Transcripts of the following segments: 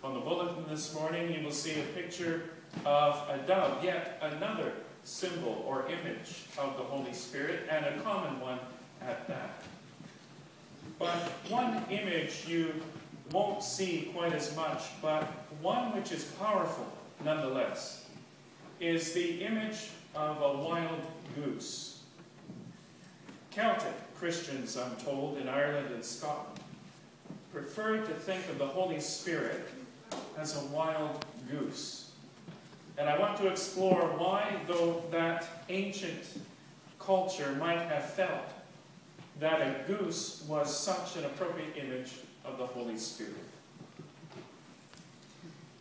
On the bulletin this morning, you will see a picture of a dove, yet another symbol or image of the Holy Spirit, and a common one at that. But one image you won't see quite as much, but one which is powerful nonetheless, is the image of a wild goose. Celtic Christians, I'm told, in Ireland and Scotland, prefer to think of the Holy Spirit as a wild goose. And I want to explore why, though that ancient culture might have felt that a goose was such an appropriate image of the Holy Spirit.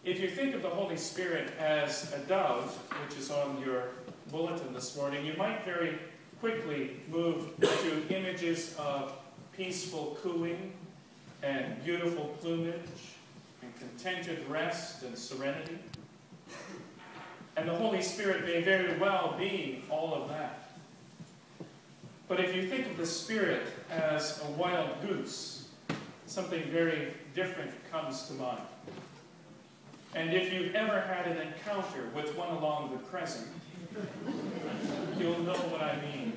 If you think of the Holy Spirit as a dove, which is on your bulletin this morning, you might very quickly move to images of peaceful cooing and beautiful plumage and contented rest and serenity. And the Holy Spirit may very well be all of that. But if you think of the Spirit as a wild goose, something very different comes to mind. And if you've ever had an encounter with one along the crescent, you'll know what I mean.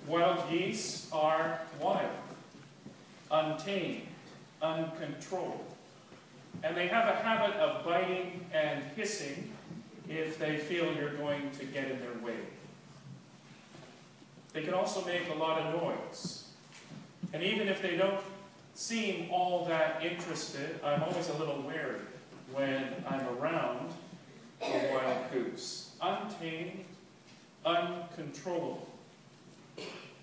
Wild geese are wild, untamed, uncontrolled. And they have a habit of biting and hissing if they feel you're going to get in their way. They can also make a lot of noise. And even if they don't seem all that interested, I'm always a little wary when I'm around a wild goose. Untamed, uncontrollable.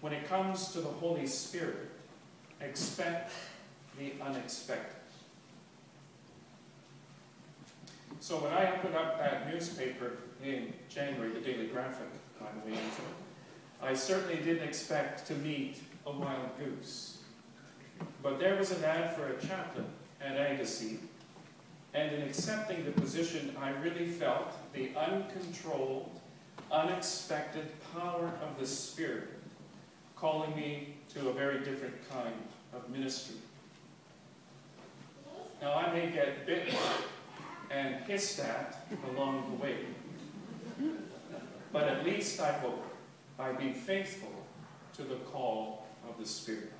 When it comes to the Holy Spirit, expect the unexpected. So when I opened up that newspaper in January, the Daily Graphic, by the way, I certainly didn't expect to meet a wild goose. But there was an ad for a chaplain at Agassiz, and in accepting the position, I really felt the uncontrolled, unexpected power of the Spirit calling me to a very different kind of ministry. Now, I may get bitten and hissed at along the way, but at least I hope I be faithful to the call of the Spirit.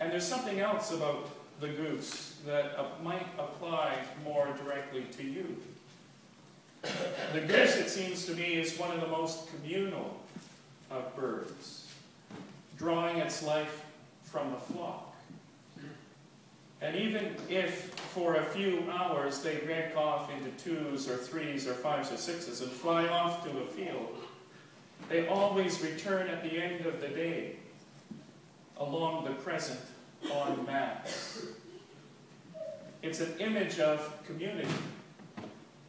And there's something else about the goose that might apply more directly to you. The goose, it seems to me, is one of the most communal of birds, drawing its life from the flock. And even if for a few hours they break off into 2s or 3s or 5s or 6s and fly off to a field, they always return at the end of the day along the crescent en masse. It's an image of community.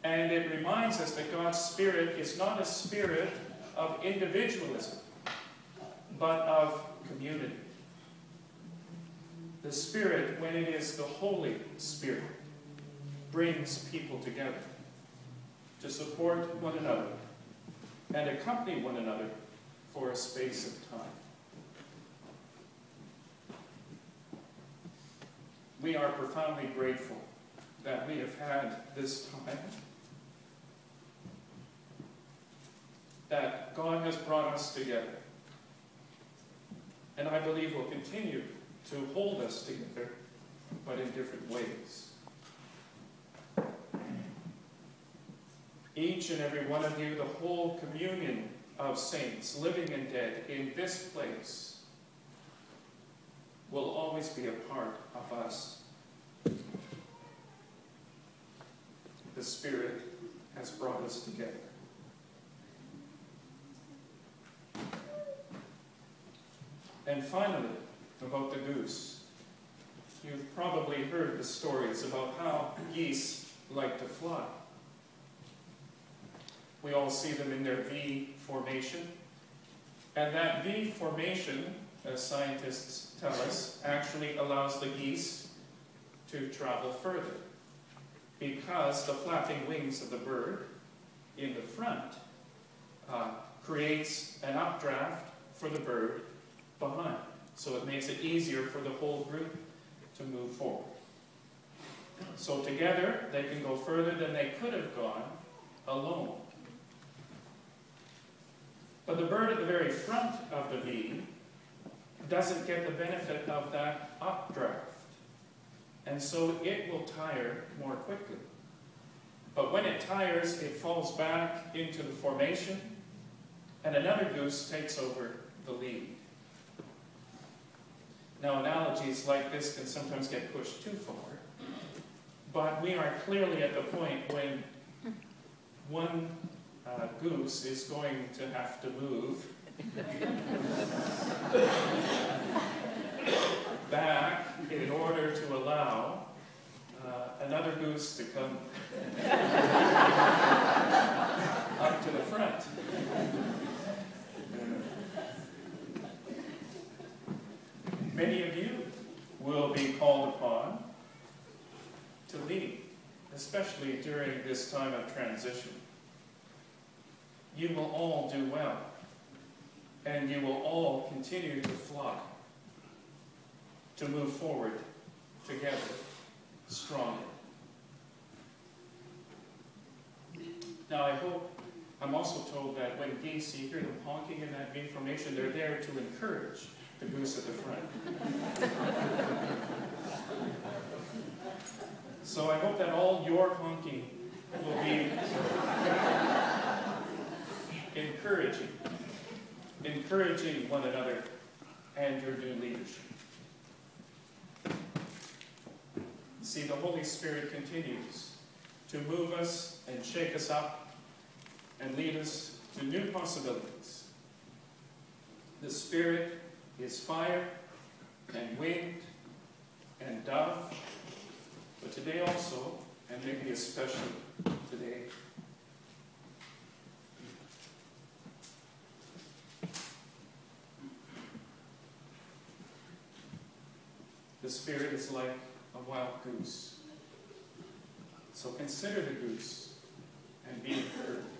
And it reminds us that God's Spirit is not a spirit of individualism, but of community. The Spirit, when it is the Holy Spirit, brings people together to support one another and accompany one another for a space of time. We are profoundly grateful that we have had this time, that God has brought us together, and I believe will continue to hold us together, but in different ways. Each and every one of you, the whole communion of saints, living and dead, in this place, will always be a part of us. The Spirit has brought us together. And finally, about the goose. You've probably heard the stories about how geese like to fly. We all see them in their V formation. And that V formation, as scientists tell us, actually allows the geese to travel further, because the flapping wings of the bird in the front creates an updraft for the bird behind. So it makes it easier for the whole group to move forward. So together, they can go further than they could have gone alone. But the bird at the very front of the V doesn't get the benefit of that updraft, and so it will tire more quickly. But when it tires, it falls back into the formation, and another goose takes over the lead. Now, analogies like this can sometimes get pushed too far, but we are clearly at the point when one goose is going to have to move back in order to allow another goose to come up to the front. Many of you will be called upon to lead, especially during this time of transition. You will all do well, and you will all continue to fly, to move forward together, strongly. Now I'm also told that when geese, you hear them honking in that V formation, they're there to encourage the goose at the front. So I hope that all your honking will be encouraging one another and your new leadership. See, the Holy Spirit continues to move us and shake us up and lead us to new possibilities. The Spirit is fire and wind and dove, but today also, and maybe especially today, the Spirit is like a wild goose. So consider the goose and be encouraged.